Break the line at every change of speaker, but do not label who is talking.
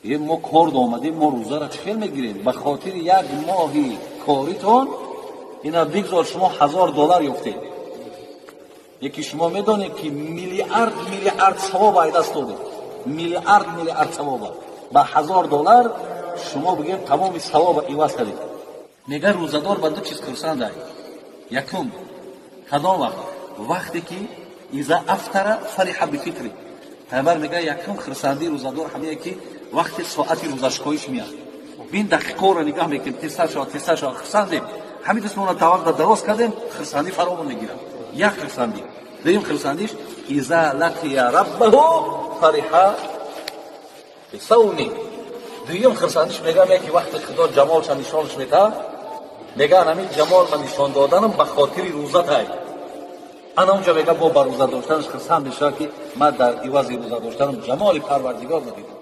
ما کار آمدیم، ما روزه را چه میگیریم؟ به خاطر یک ماهی کاریتون اینا بگذار شما $1000 یافتید. یکی شما میدونید که میلیارد ثواب از دست داده، میلیارد ثواب با $1000 شما بگید تمام ثواب عوض کردید. میگه روزدار با دو چیز خرسنده. یکم کدام وقتی که اذا افطر فرح بفطره. پیامبر میگه یکم خرسندی روزدار همینه که وقتی ساعت روزشکایش میاد بین دقیقه رو نگاه میکنیم، 3 ساعت خرسندیم، همین دستمون توقع درست کردیم، خرسندی فرامون میگیره. یک خرسندی. دویم خرسندیش اذا لقی ربه فرح بصومه. دویم خرسندیش میگه که وقتی خدا جمالش نشانش میده، میگه همین جمال من نشان دادنم به خاطر روزه تای. انا اونجا میگه با روزه داشتنش خرسند میشه که من در عوض روزه داشتنم جمال پروردگار رو دیدم.